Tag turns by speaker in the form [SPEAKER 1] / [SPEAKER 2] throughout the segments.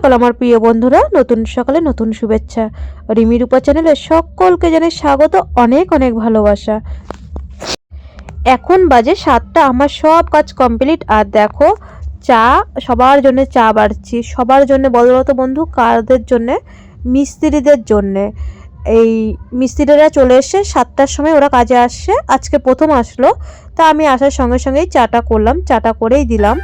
[SPEAKER 1] সকাল আমার প্রিয় বন্ধুরা, নতুন সকালে নতুন শুভেচ্ছা। রিমি রূপা চ্যানেলে সকলকে জানাই স্বাগত, অনেক অনেক ভালোবাসা। এখন বাজে 7টা, আমার সব কাজ কমপ্লিট। আর দেখো চা, সবার জন্য চা বাড়ছি। সবার জন্য বলতো বন্ধু, কারদের জন্য? মিস্ত্রিদের জন্যে। এই মিস্ত্রিরা চলে এসে 7টার সময় ওরা কাজে আসছে, আজকে প্রথম আসলো। তা আমি আসার সঙ্গে সঙ্গেই চাটা করলাম, চাটা করেই দিলাম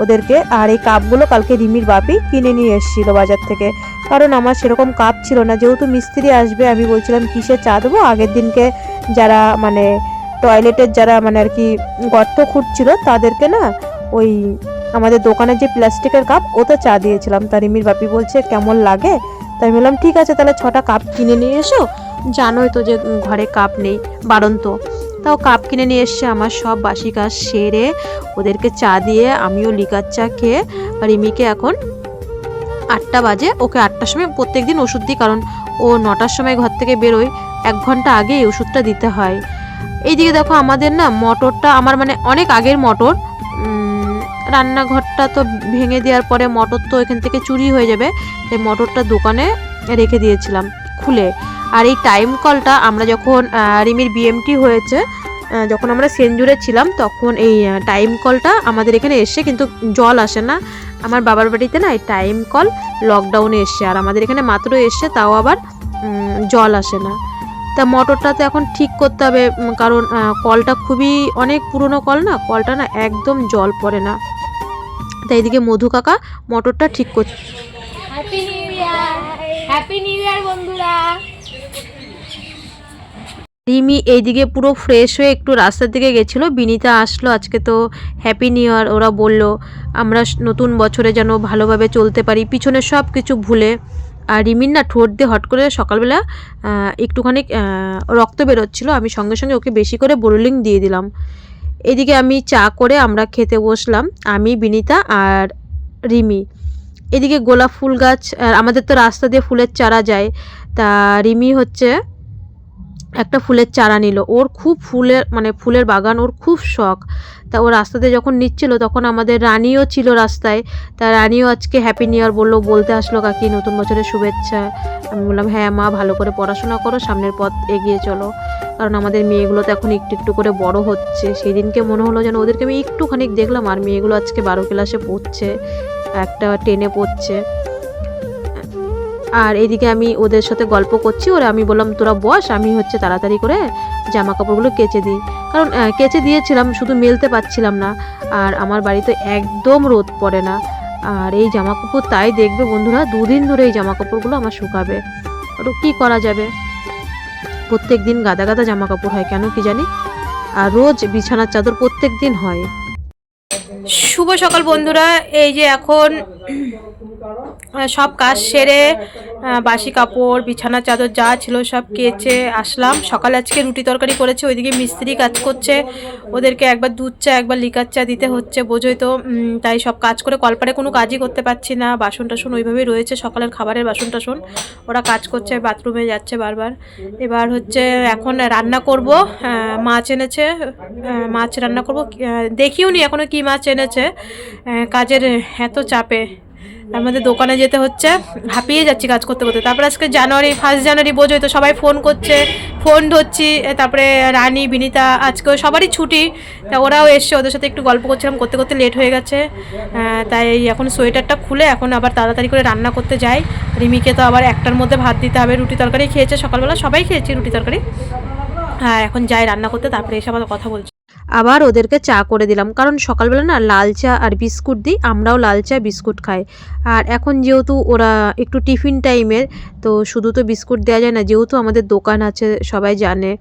[SPEAKER 1] ওদেরকে। আর এই কাপগুলো কালকে রিমির বাপি কিনে নিয়ে এসেছিল বাজার থেকে, কারণ আমার সেরকম কাপ ছিল না। যেহেতু মিস্ত্রি আসবে, আমি বলছিলাম কিসে চা দেবো। আগের দিনকে যারা মানে টয়লেটের যারা মানে আর কি গর্ত খুঁড়ছিল তাদেরকে না ওই আমাদের দোকানের যে প্লাস্টিকের কাপ ওতে চা দিয়েছিলাম। তা রিমির বাপি বলছে কেমন লাগে, তাই বললাম ঠিক আছে তাহলে 6টা কাপ কিনে নিয়ে এসো, জানোই তো যে ঘরে কাপ নেই, বাড়ন্ত। তাও কাপ কিনে নিয়ে এসছে। আমার সব বাসি কাজ সেরে ওদেরকে চা দিয়ে আমিও লিকার চা খেয়ে, রিমিকে এখন 8টা বাজে, ওকে 8টার সময় প্রত্যেক দিন ওষুধ দিই, কারণ ও 9টার সময় ঘর থেকে বেরোয়, 1 ঘন্টা আগে এই ওষুধটা দিতে হয়। এইদিকে দেখো আমাদের না মোটরটা, আমার মানে অনেক আগের মোটর, রান্নাঘরটা তো ভেঙে দেওয়ার পরে মোটর তো এখান থেকে চুরি হয়ে যাবে, তাই মোটরটা দোকানে রেখে দিয়েছিলাম খুলে। আর এই টাইম কলটা আমরা যখন রিমির বিএমটি হয়েছে, যখন আমরা সেনজুরে ছিলাম, তখন এই টাইম কলটা আমাদের এখানে এসে, কিন্তু জল আসে না। আমার বাবার বাড়িতে না এই টাইম কল লকডাউনে এসছে, আর আমাদের এখানে মাত্র এসছে, তাও আবার জল আসে না। তা মোটরটা তো এখন ঠিক করতে হবে, কারণ কলটা খুবই অনেক পুরনো কল না, কলটা না একদম জল পড়ে না। তাই এদিকে মধু কাকা মোটরটা ঠিক করছে।
[SPEAKER 2] Happy new year, happy new year বন্ধুরা।
[SPEAKER 1] রিমি এইদিকে পুরো ফ্রেশ হয়ে একটু রাস্তার দিকে গেছিলো, বিনিতা আসলো। আজকে তো হ্যাপি নিউ ইয়ার, ওরা বলল আমরা নতুন বছরে যেন ভালোভাবে চলতে পারি, পিছনে সব কিছু ভুলে। আর রিমির না ঠোঁট দিয়ে হট করে সকালবেলা একটুখানি রক্ত বেরোচ্ছিলো, আমি সঙ্গে সঙ্গে ওকে বেশি করে বোরোলিং দিয়ে দিলাম। এদিকে আমি চা করে আমরা খেতে বসলাম, আমি, বিনিতা আর রিমি। এদিকে গোলাপ ফুল গাছ, আমাদের তো রাস্তা দিয়ে ফুলের চারা যায়, তা রিমি হচ্ছে একটা ফুলের চারা নিল। ওর খুব ফুলের বাগান, ওর খুব শখ। তা ও রাস্তাতে যখন নিচ্ছিল, তখন আমাদের রানীও ছিল রাস্তায়। তা রানীও আজকে হ্যাপি নিউ ইয়ার বলতে আসলো, কাকি নতুন বছরের শুভেচ্ছা। আমি বললাম হ্যাঁ মা, ভালো করে পড়াশোনা করো, সামনের পথ এগিয়ে চলো, কারণ আমাদের মেয়েগুলো তো এখন একটু একটু করে বড় হচ্ছে। সেই দিনকে মনে হলো যেন ওদেরকে আমি একটুখানি দেখলাম, আর মেয়েগুলো আজকে 12 ক্লাসে পড়ছে, একটা 10-এ পড়ছে। আর এদিকে আমি ওদের সাথে গল্প করছি, ওরা আমি বললাম তোরা বস, আমি হচ্ছে তাড়াতাড়ি করে জামা কাপড়গুলো কেচে দিই, কারণ কেচে দিয়েছিলাম, শুধু মেলতে পারছিলাম না। আর আমার বাড়িতে একদম রোদ পড়ে না, আর এই জামা কাপড় তাই দেখবে বন্ধুরা, 2 দিন ধরে এই জামা কাপড়গুলো আমার শুকাবে। আর কী করা যাবে, প্রত্যেক দিন গাদা গাদা জামা কাপড় হয়, কেন কি জানি। আর রোজ বিছানার চাদর প্রত্যেক দিন হয়। শুভ সকাল বন্ধুরা, এই যে এখন সব কাজ সেরে বাসি কাপড়, বিছানা চাদর যা ছিল সব কেচে আসলাম। সকালে আজকে রুটি তরকারি করেছে, ওইদিকে মিস্ত্রি কাজ করছে, ওদেরকে একবার দুধ চা একবার লিকার চা দিতে হচ্ছে, বোঝোই তো। তাই সব কাজ করে কলপারে কোনো কাজই করতে পারছি না। বাসন টাসন ওইভাবেই রয়েছে, সকালের খাবারের বাসন টাসন, ওরা কাজ করছে, বাথরুমে যাচ্ছে বারবার। এবার হচ্ছে এখন রান্না করব, মাছ এনেছে, মাছ রান্না করব। দেখিও নি এখনও কী মাছ এনেছে, কাজের এত চাপে আমাদের দোকানে যেতে হচ্ছে, হাঁপিয়ে যাচ্ছি কাজ করতে করতে। তারপরে আজকে ফার্স্ট জানুয়ারি, বোঝোই তো, সবাই ফোন করছে, ফোন ধরছি। তারপরে রানী, বিনিতা, আজকেও সবারই ছুটি, তা ওরাও এসছে, ওদের সাথে একটু গল্প করছিলাম, করতে করতে লেট হয়ে গেছে। তাই এখন সোয়েটারটা খুলে এখন আবার তাড়াতাড়ি করে রান্না করতে যাই। রিমিকে তো আবার 1টার মধ্যে ভাত দিতে হবে, রুটি তরকারি খেয়েছে সকালবেলা, সবাই খেয়েছি রুটি তরকারি। এখন যাই রান্না করতে, তারপরে এসে আবার কথা বলছি। আবার ওদেরকে চা করে দিলাম, কারণ সকালবেলা না লাল চা আর বিস্কুট দিই, আমরাও লাল চা বিস্কুট খাই। আর এখন যেহেতু ওরা একটু টিফিন টাইমের, তো শুধু তো বিস্কুট দেওয়া যায় না, যেহেতু আমাদের দোকান আছে সবাই জানে,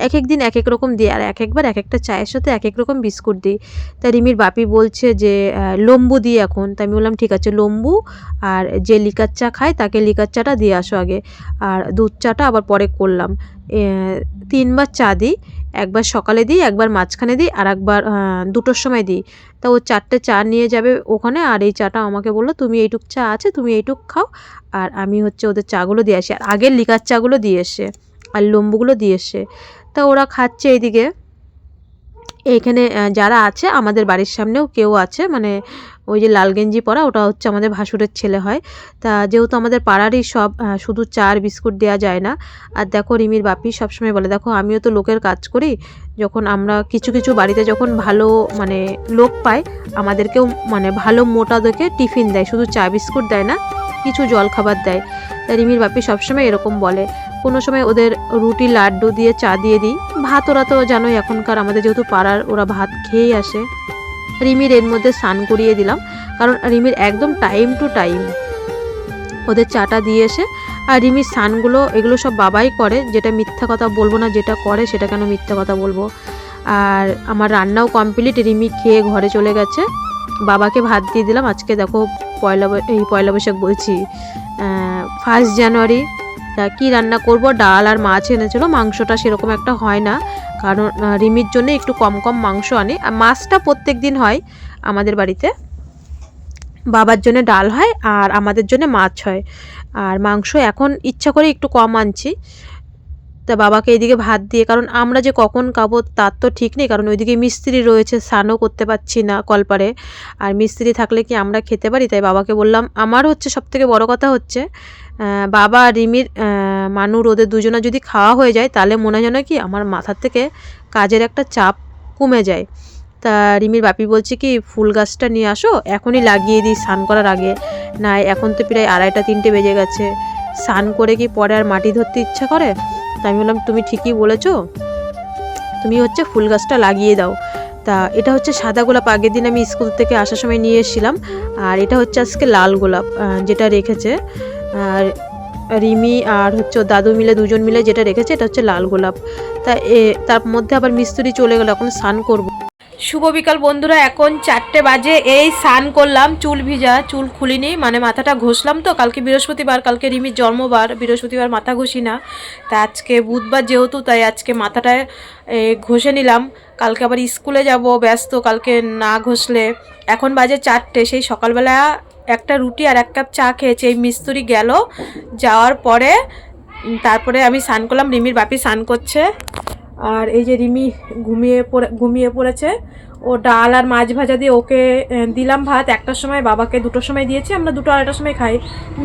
[SPEAKER 1] এক এক দিন এক এক রকম দিই, আর এক একবার এক একটা চায়ের সাথে এক এক রকম বিস্কুট দিই। তাই রিমির বাপি বলছে যে লম্বু দিই এখন, তাই আমি বললাম ঠিক আছে লম্বু, আর যে লিকার চা খায় তাকে লিকার চাটা দিয়ে আসো আগে, আর দুধ চাটা আবার পরে করলাম। 3বার চা দিই, একবার সকালে দিই, একবার মাঝখানে দিই, আর একবার 2টোর সময় দিই। তা ও 4টে চা নিয়ে যাবে ওখানে, আর এই চাটা আমাকে বললো তুমি এইটুক চা আছে, তুমি এইটুক খাও, আর আমি হচ্ছে ওদের চাগুলো দিয়ে আসি। আর আগের লিকার চাগুলো দিয়ে এসে আর লম্বুগুলো দিয়ে এসে, তা ওরা খাচ্ছে। এইদিকে এইখানে যারা আছে আমাদের বাড়ির সামনেও কেউ আছে, মানে ওই যে লাল গেঞ্জি পরা ওটা হচ্ছে আমাদের ভাসুরের ছেলে হয়। তা যেহেতু আমাদের পাড়ারই সব, শুধু চা আর বিস্কুট দেওয়া যায় না। আর দেখো রিমির বাপি সবসময় বলে, দেখো আমিও তো লোকের কাজ করি, যখন আমরা কিছু কিছু বাড়িতে যখন ভালো মানে লোক পাই, আমাদেরকেও মানে ভালো মোটা দেখে টিফিন দেয়, শুধু চা বিস্কুট দেয় না, কিছু জল খাবার দেয়। তা রিমির বাপি সবসময় এরকম বলে। কোনো সময় ওদের রুটি লাড্ডু দিয়ে চা দিয়ে দিই। ভাত ওরা তো জানোই এখনকার আমাদের যেহেতু পাড়ার, ওরা ভাত খেয়েই আসে। রিমির এর মধ্যে স্নান করিয়ে দিলাম, কারণ রিমির একদম টাইম টু টাইম ওদের চাটা দিয়ে এসে। আর রিমির স্নানগুলো এগুলো সব বাবাই করে, যেটা মিথ্যা কথা বলবো না, যেটা করে সেটা কেন মিথ্যা কথা বলবো। আর আমার রান্নাও কমপ্লিট, রিমি খেয়ে ঘরে চলে গেছে। বাবাকে ভাত দিয়ে দিলাম। আজকে দেখো পয়লা বৈশাখ বলছি, 1 জানুয়ারি। তা কী রান্না করব, ডাল আর মাছ এনেছিল, মাংসটা সেরকম একটা হয় না, কারণ রিমির জন্য একটু কম কম মাংস আনি। আর মাছটা প্রত্যেক দিন হয় আমাদের বাড়িতে, বাবার জন্য ডাল হয় আর আমাদের জন্য মাছ হয়। আর মাংস এখন ইচ্ছা করে একটু কম আনছি। তা বাবাকে এইদিকে ভাত দিয়ে, কারণ আমরা যে কখন খাবো তার তো ঠিক নেই, কারণ ওইদিকে মিস্ত্রি রয়েছে, স্নানও করতে পারছি না কলপারে। আর মিস্ত্রি থাকলে কি আমরা খেতে পারি? তাই বাবাকে বললাম, আমার হচ্ছে সবথেকে বড় কথা হচ্ছে বাবা আর রিমির, মানুর ওদের দুজনে যদি খাওয়া হয়ে যায়, তাহলে মনে হয় যেন কি আমার মাথার থেকে কাজের একটা চাপ কমে যায়। তা রিমির বাপি বলছে কি, ফুল গাছটা নিয়ে আসো, এখনই লাগিয়ে দিই স্নান করার আগে। না, এখন তো প্রায় 2:30-3টে বেজে গেছে, স্নান করে কি পরে আর মাটি ধরতে ইচ্ছা করে? তাই আমি বললাম, তুমি ঠিকই বলেছো, তুমি হচ্ছে ফুল গাছটা লাগিয়ে দাও। তা এটা হচ্ছে সাদা গোলাপ, আগের দিন আমি স্কুল থেকে আসার সময় নিয়ে এসেছিলাম। আর এটা হচ্ছে আজকে লাল গোলাপ, যেটা রেখেছে আর রিমি আর হচ্ছে ওর দাদু মিলে, দুজন মিলে যেটা রেখেছে, এটা হচ্ছে লাল গোলাপ। তা তার মধ্যে আবার মিস্ত্রি চলে গেল, এখন স্নান করবো। শুভ বিকাল বন্ধুরা, এখন 4টে বাজে। এই স্নান করলাম, চুল ভিজা, চুল খুলিনি, মানে মাথাটা ঘষলাম। তো কালকে বৃহস্পতিবার, কালকে রিমির জন্মবার, বৃহস্পতিবার মাথা ঘষি না। তা আজকে বুধবার যেহেতু, তাই আজকে মাথাটায় ঘষে নিলাম। কালকে আবার স্কুলে যাব, ব্যস্ত, কালকে না ঘষলে। এখন বাজে 4টে, সেই সকালবেলা একটা রুটি আর 1 কাপ চা খেয়েছি। এই মিস্ত্রি গেল, যাওয়ার পরে তারপরে আমি স্নান করলাম, রিমির বাপি স্নান করছে। আর এই যে রিমি ঘুমিয়ে পড়েছে। ও ডাল আর মাছ ভাজা দিয়ে ওকে দিলাম ভাত 1টার সময়, বাবাকে 2টোর সময় দিয়েছি। আমরা 2টো 2:30টার সময় খাই।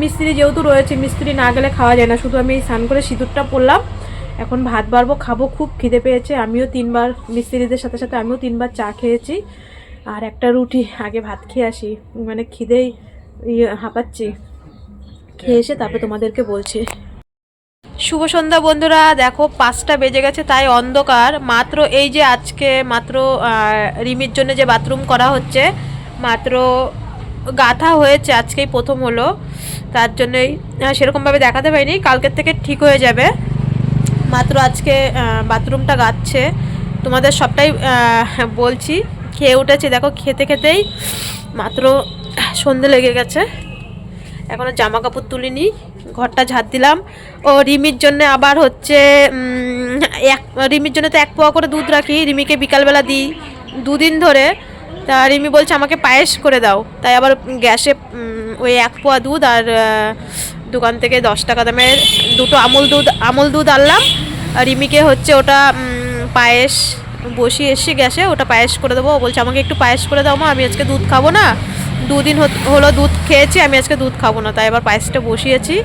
[SPEAKER 1] মিস্ত্রি যেহেতু রয়েছে, মিস্ত্রি না গেলে খাওয়া যায় না। শুধু আমি স্নান করে সিঁদুরটা পরলাম, এখন ভাত বাড়বো, খাবো। খুব খিদে পেয়েছে, আমিও 3বার, মিস্ত্রিদের সাথে সাথে আমিও 3বার চা খেয়েছি আর একটা রুটি। আগে ভাত খেয়ে আসি, মানে খিদেই হাঁপাচ্ছি। খেয়ে এসে তারপরে তোমাদেরকে বলছি। শুভ সন্ধ্যা বন্ধুরা, দেখো 5টা বেজে গেছে, তাই অন্ধকার। মাত্র এই যে আজকে মাত্র রিমির জন্য যে বাথরুম করা হচ্ছে, মাত্র গাঁথা হয়েছে, আজকেই প্রথম হলো। তার জন্যই সেরকমভাবে দেখাতে পারিনি, কালকের থেকে ঠিক হয়ে যাবে। মাত্র আজকে বাথরুমটা গাচ্ছে, তোমাদের সবটাই বলছি। খেয়ে উঠেছি, দেখো খেতে খেতেই মাত্র সন্ধে লেগে গেছে। এখনও জামা কাপড় তুলিনি, ঘরটা ঝাড় দিলাম। ও রিমির জন্য আবার হচ্ছে রিমির জন্য তো 1 পোয়া করে দুধ রাখি, রিমিকে বিকালবেলা দিই 2 দিন ধরে। তা রিমি বলছে আমাকে পায়েস করে দাও, তাই আবার গ্যাসে ওই 1 পোয়া দুধ আর দোকান থেকে 10 টাকা দামের 2টো আমুল দুধ আনলাম। আর রিমিকে হচ্ছে ওটা পায়েস বসিয়ে এসে গ্যাসে, ওটা পায়েস করে দেবো। ও বলছে আমাকে একটু পায়েস করে দাও মা, আমি আজকে দুধ খাবো না, 2 দিন হলো দুধ খেয়েছি, আমি আজকে দুধ খাবো না। তাই আবার পায়েসটা বসিয়েছি।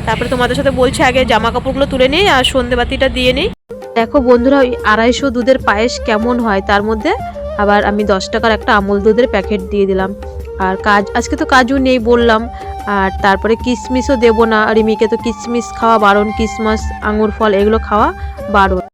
[SPEAKER 1] তারপরে তোমাদের সাথে বলছি আগে জামা কাপড়গুলো তুলে নিই আর সন্ধেবাতিটা দিয়ে নিই। দেখো বন্ধুরা, ওই 250 দুধের পায়েস কেমন হয়, তার মধ্যে আবার আমি 10 টাকার একটা আমুল দুধের প্যাকেট দিয়ে দিলাম। আর আজকে তো কাজু নেই বললাম। আর তারপরে কিশমিশও দেবো না, রিমিকে তো কিশমিশ খাওয়া বারণ, কিশমিশ আঙুর ফল এগুলো খাওয়া বারণ।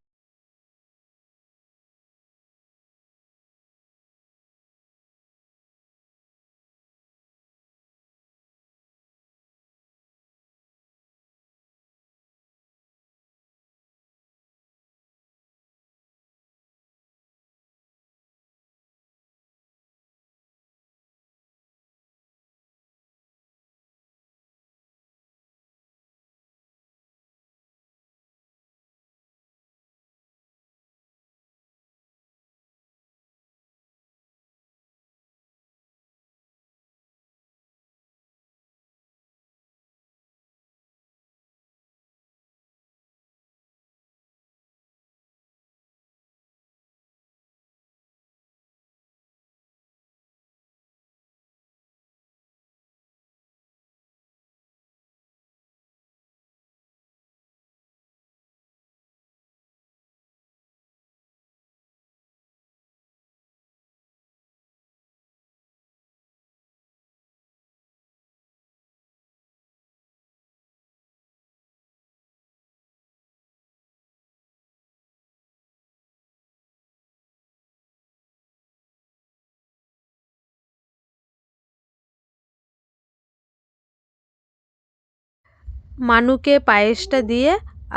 [SPEAKER 1] মানুকে পায়েসটা দিয়ে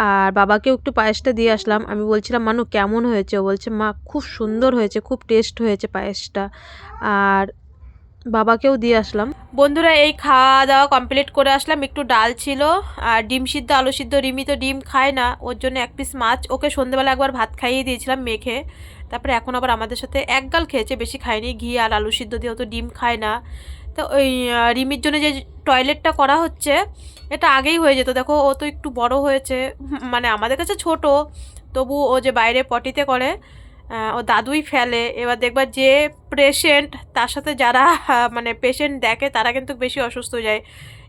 [SPEAKER 1] আর বাবাকেও একটু পায়েসটা দিয়ে আসলাম। আমি বলছিলাম মানু কেমন হয়েছে, ও বলছে মা খুব সুন্দর হয়েছে, খুব টেস্ট হয়েছে পায়েসটা। আর বাবাকেও দিয়ে আসলাম। বন্ধুরা এই খাওয়া দাওয়া কমপ্লিট করে আসলাম, একটু ডাল ছিল আর ডিম সিদ্ধ আলু সিদ্ধ। রিমি তো ডিম খায় না, ওর জন্য এক পিস মাছ, ওকে সন্ধ্যেবেলা একবার ভাত খাইয়ে দিয়েছিলাম মেখে, তারপরে এখন আবার আমাদের সাথে এক গাল খেয়েছে, বেশি খায়নি, ঘি আর আলু সিদ্ধ দিয়ে। ও তো ডিম খায় না। তো ওই রিমির জন্য যে টয়লেটটা করা হচ্ছে এটা আগেই হয়ে যেত, দেখো ও তো একটু বড় হয়েছে, মানে আমাদের কাছে ছোট, তবু ও যে বাইরে পটিতে করে ও দাদুই ফেলে। এবার দেখবা যে পেশেন্ট তার সাথে যারা মানে পেশেন্ট দেখে তারা কিন্তু বেশি অসুস্থ হয়ে যায়।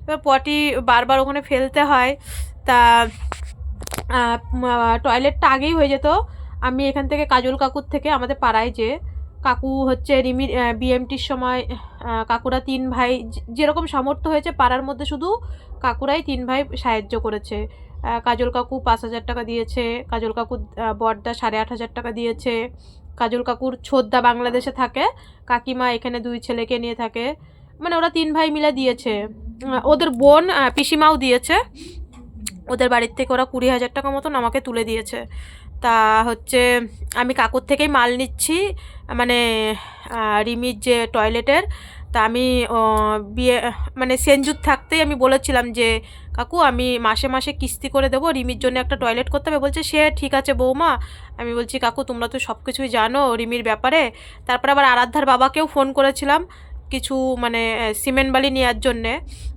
[SPEAKER 1] এবার পটি বারবার ওখানে ফেলতে হয়। তা টয়লেটটা আগেই হয়ে যেত। আমি এখান থেকে কাজল কাকুর থেকে, আমাদের পাড়ায় যে কাকু হচ্ছে রিমির বিএমটির সময় কাকুরা 3 ভাই যেরকম সামর্থ্য হয়েছে পাড়ার মধ্যে শুধু কাকুরাই 3 ভাই সাহায্য করেছে। কাজল কাকু 5,000 টাকা দিয়েছে, কাজল কাকুর বড়দা 8,500 টাকা দিয়েছে, কাজল কাকুর ছোদ্দা বাংলাদেশে থাকে, কাকিমা এখানে 2 ছেলেকে নিয়ে থাকে, মানে ওরা 3 ভাই মিলে দিয়েছে। ওদের বোন পিসিমাও দিয়েছে, ওদের বাড়ির থেকে ওরা 20,000 টাকা মতন আমাকে তুলে দিয়েছে। তা হচ্ছে আমি কাকুর থেকেই মাল নিচ্ছি, মানে রিমির যে টয়লেটের। তা আমি বিয়ে মানে সেনজুত থাকতেই আমি বলেছিলাম যে কাকু আমি মাসে মাসে কিস্তি করে দেবো, রিমির জন্য একটা টয়লেট করতে হবে। বলছে সে ঠিক আছে বৌমা। আমি বলছি কাকু তোমরা তো সব কিছুই জানো রিমির ব্যাপারে। তারপর আবার আরাধ্যার বাবাকেও ফোন করেছিলাম কিছু মানে সিমেন্ট বালি নেওয়ার জন্যে।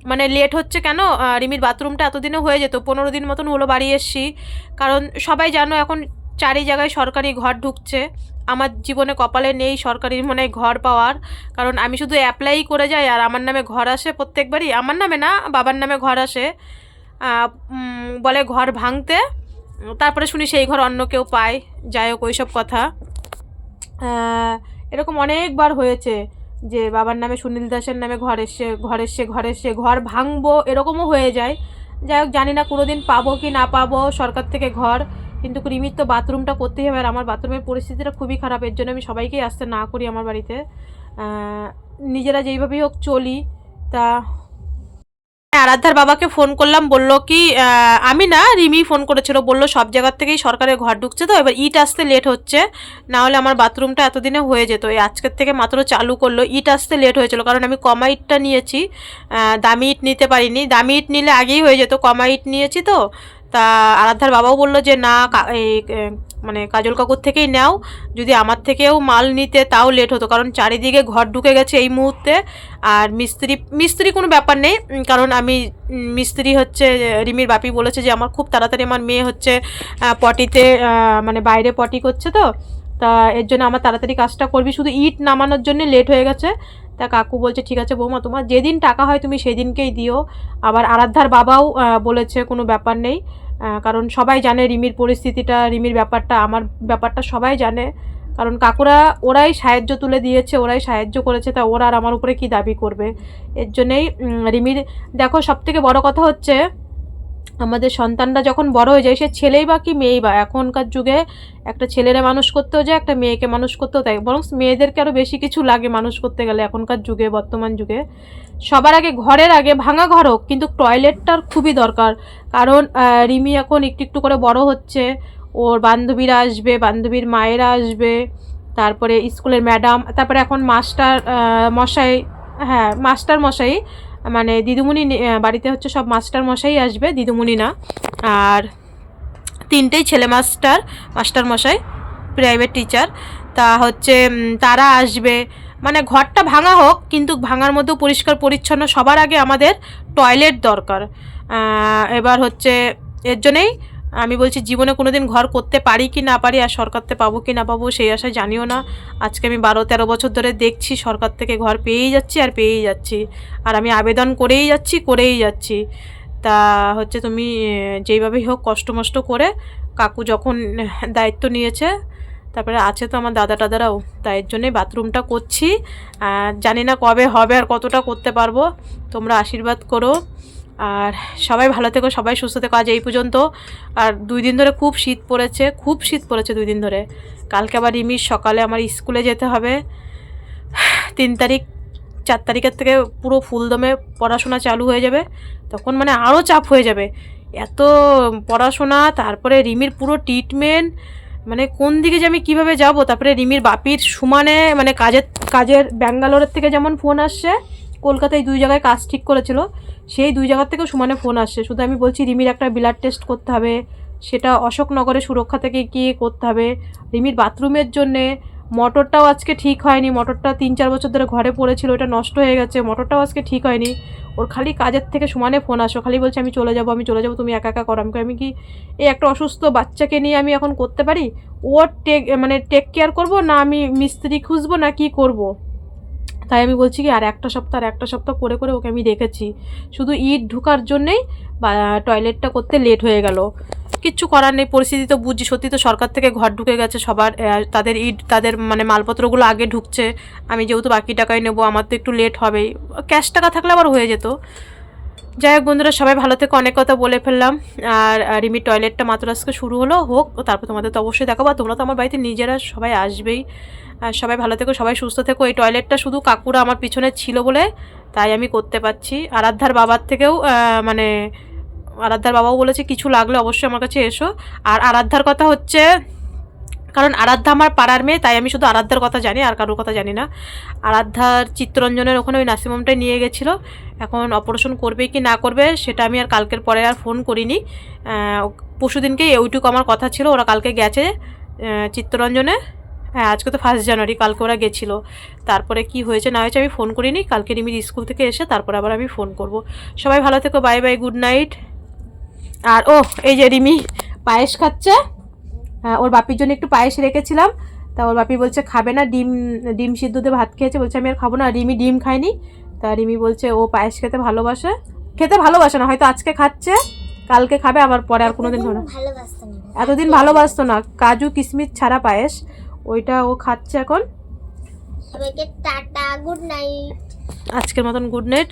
[SPEAKER 1] মানে লেট হচ্ছে কেন, রিমির বাথরুমটা এতদিনে হয়ে যেত, 15 দিন মতন হলো বাড়ি এসছি। কারণ সবাই জানো এখন 4 জায়গায় সরকারি ঘর ঢুকছে, আমার জীবনে কপালে নেই সরকারি মানে ঘর পাওয়ার। কারণ আমি শুধু অ্যাপ্লাই করে যাই আর আমার নামে ঘর আসে প্রত্যেকবারই, আমার নামে না বাবার নামে ঘর আসে, বলে ঘর ভাঙতে, তারপরে শুনি সেই ঘর অন্য কেউ পায়। যাই হোক ওইসব কথা, এরকম অনেকবার হয়েছে যে বাবার নামে সুনীল দাসের নামে ঘর এসে ঘর ভাঙবো এরকমও হয়ে যায়। যাই হোক জানি না কোনোদিন পাবো কি না পাবো সরকার থেকে ঘর, কিন্তু রিমির তো বাথরুমটা করতেই হবে। আর আমার বাথরুমের পরিস্থিতিটা খুবই খারাপ, এর জন্য আমি সবাইকেই আসতে না করি আমার বাড়িতে, নিজেরা যেইভাবেই হোক চলি। তা আরাধ্যার বাবাকে ফোন করলাম, বলল কি আমি না রিমি ফোন করেছিল, বলল সব জায়গার থেকেই সরকারের ঘর ঢুকছে, তো এবার ইট আসতে লেট হচ্ছে, না হলে আমার বাথরুমটা এতদিনে হয়ে যেত। এই আজকের থেকে মাত্র চালু করলো, ইট আসতে লেট হয়েছিল কারণ আমি কমা ইটটা নিয়েছি, দামি ইট নিতে পারিনি, দামি ইট নিলে আগেই হয়ে যেত, কমা ইট নিয়েছি তো। তা আরাধ্যার বাবাও বললো যে না এই মানে কাজল কাকুর থেকেই নাও, যদি আমার থেকেও মাল নিতে তাও লেট হতো, কারণ চারিদিকে ঘর ঢুকে গেছে এই মুহূর্তে। আর মিস্ত্রি কোনো ব্যাপার নেই, কারণ আমি মিস্ত্রি হচ্ছে রিমির বাপি বলেছে যে আমার খুব তাড়াতাড়ি আমার মেয়ে হচ্ছে পটিতে মানে বাইরে পটি করছে, তো তা এর জন্য আমার তাড়াতাড়ি কাজটা করবি, শুধু ইট নামানোর জন্য লেট হয়ে গেছে। তা কাকু বলছে ঠিক আছে বৌমা তোমার যেদিন টাকা হয় তুমি সেদিনকেই দিও। আবার আরাধ্যার বাবাও বলেছে কোনো ব্যাপার নেই, কারণ সবাই জানে রিমির পরিস্থিতিটা, রিমির ব্যাপারটা, আমার ব্যাপারটা সবাই জানে, কারণ কাকুরা ওরাই সাহায্য তুলে দিয়েছে, ওরাই সাহায্য করেছে, তা ওরা আর আমার উপরে কি দাবি করবে। এর জন্যেই রিমির দেখো সবথেকে বড় কথা হচ্ছে আমাদের সন্তানরা যখন বড় হয়ে যায়, সে ছেলেই বা কি মেয়েই বা, এখনকার যুগে একটা ছেলেরা মানুষ করতেও যায়, একটা মেয়েকে মানুষ করতেও তাই, বরং মেয়েদেরকে আরও বেশি কিছু লাগে মানুষ করতে গেলে এখনকার যুগে, বর্তমান যুগে। সবার আগে ঘরের আগে ভাঙা ঘর হোক কিন্তু টয়লেটটার খুবই দরকার, কারণ রিমি এখন একটু একটু করে বড় হচ্ছে, ওর বান্ধবীরা আসবে, বান্ধবীর মায়েরা আসবে, তারপরে স্কুলের ম্যাডাম, তারপরে এখন মাস্টার মশাই, হ্যাঁ মাস্টার মশাই মানে দিদিমণি বাড়িতে হচ্ছে সব মাস্টার মশাই আসবে, দিদিমণি না। আর 3টেই ছেলে মাস্টার মশাই, প্রাইভেট টিচার। তা হচ্ছে তারা আসবে, মানে ঘরটা ভাঙা হোক কিন্তু ভাঙার মধ্যেও পরিষ্কার পরিচ্ছন্ন, সবার আগে আমাদের টয়লেট দরকার। এবার হচ্ছে এর জন্যেই আমি বলছি জীবনে কোনো দিন ঘর করতে পারি কি না পারি, আর সরকারতে পাবো কি না পাবো সেই আশায় জানিও না। আজকে আমি 12-13 বছর ধরে দেখছি সরকার থেকে ঘর পেয়েই যাচ্ছি আর পেয়েই যাচ্ছি, আর আমি আবেদন করেই যাচ্ছি। তা হচ্ছে তুমি যেইভাবেই হোক কষ্ট মষ্ট করে, কাকু যখন দায়িত্ব নিয়েছে, তারপরে আছে তো আমার দাদা টাদারাও, তাই এর জন্যই বাথরুমটা করছি। জানি না কবে হবে আর কতটা করতে পারবো, তোমরা আশীর্বাদ করো। আর সবাই ভালো থেকো, সবাই সুস্থ থেকো। আজ এই পর্যন্ত। আর 2 দিন ধরে খুব শীত পড়েছে 2 দিন ধরে। কালকে আবার রিমির সকালে আমার স্কুলে যেতে হবে, 3 তারিখ 4 তারিখের থেকে পুরো ফুলদমে পড়াশোনা চালু হয়ে যাবে, তখন মানে আরও চাপ হয়ে যাবে। এত পড়াশোনা, তারপরে রিমির পুরো ট্রিটমেন্ট, মানে কোন দিকে যে আমি কীভাবে যাব। তারপরে রিমির বাপির সমানে মানে কাজের ব্যাঙ্গালোরের থেকে যেমন ফোন আসছে, কলকাতায় 2 জায়গায় কাজ ঠিক করেছিল, সেই 2 জায়গার থেকেও সমানে ফোন আসছে। শুধু আমি বলছি রিমির একটা ব্লাড টেস্ট করতে হবে, সেটা অশোকনগরে সুরক্ষা থেকে গিয়ে করতে হবে। রিমির বাথরুমের জন্যে মোটরটাও আজকে ঠিক হয়নি, মোটরটা 3-4 বছর ধরে ঘরে পড়েছিল, ওটা নষ্ট হয়ে গেছে, মোটরটাও আজকে ঠিক হয়নি। ওর খালি কাজের থেকে সমানে ফোন আসো, খালি বলছে আমি চলে যাবো, তুমি একা একা করো। আমি কি এই একটা অসুস্থ বাচ্চাকে নিয়ে আমি এখন করতে পারি? ওর টেক কেয়ার করবো না আমি মিস্ত্রি খুঁজবো না কি করব? তাই আমি বলছি কি আর একটা সপ্তাহ করে করে ওকে আমি রেখেছি, শুধু ইট ঢোকার জন্যেই বা টয়লেটটা করতে লেট হয়ে গেল। কিচ্ছু করার নেই, পরিস্থিতি তো বুঝছি। সত্যি তো সরকার থেকে ঘর ঢুকে গেছে সবার, তাদের মানে মালপত্রগুলো আগে ঢুকছে। আমি যেহেতু বাকি টাকায় নেবো, আমার তো একটু লেট হবেই। ক্যাশ টাকা থাকলে আবার হয়ে যেত। যাই হোক বন্ধুরা, সবাই ভালো থেকে, অনেক কথা বলে ফেললাম। আর রিমির টয়লেটটা মাত্র আজকে শুরু হলো, হোক, তারপর তোমাদের তো অবশ্যই দেখাবো। তোমরা তো আমার বাড়িতে নিজেরা সবাই আসবেই। আর সবাই ভালো থেকো, সবাই সুস্থ থেকো। এই টয়লেটটা শুধু কাকুরা আমার পিছনে ছিল বলে তাই আমি করতে পারছি। আরাধ্যার বাবার থেকেও মানে আরাধ্যার বাবাও বলেছে কিছু লাগলে অবশ্যই আমার কাছে এসো। আর আরাধ্যার কথা হচ্ছে, কারণ আরাধ্যা আমার পাড়ার মেয়ে, তাই আমি শুধু আরাধ্যার কথা জানি, আর কারোর কথা জানি না। আরাধ্যার চিত্তরঞ্জনের ওখানে ওই নার্সিংহোমটায় নিয়ে গেছিলো। এখন অপারেশন করবে কি না করবে সেটা আমি আর কালকের পরে আর ফোন করিনি। পরশুদিনকেই ওইটুকু আমার কথা ছিল। ওরা কালকে গেছে চিত্তরঞ্জনে। হ্যাঁ, আজকে তো 1 জানুয়ারি, কালকে ওরা গেছিলো। তারপরে কি হয়েছে না হয়েছে আমি ফোন করিনি। কালকে রিমির স্কুল থেকে এসে তারপরে আবার আমি ফোন করব। সবাই ভালো থেকো, বাই বাই, গুড নাইট। আর এই যে রিমি পায়েস খাচ্ছে, ওর বাপির জন্য একটু পায়েস রেখেছিলাম, তা ওর বাপি বলছে খাবে না, ডিম সিদ্ধ দিয়ে ভাত খেয়েছে, বলছে আমি আর খাবো না। রিমি ডিম খায়নি, তা রিমি বলছে ও পায়েস খেতে ভালোবাসে না, হয়তো আজকে খাচ্ছে, কালকে খাবে, আবার পরে আর কোনোদিন খাবে না। এতদিন ভালোবাসতো না, কাজু কিশমিশ ছাড়া পায়েস, ওইটা ও খাচ্ছে এখন।
[SPEAKER 2] সবাইকে টাটা, গুড নাইট।
[SPEAKER 1] আজকের মতন গুড নাইট।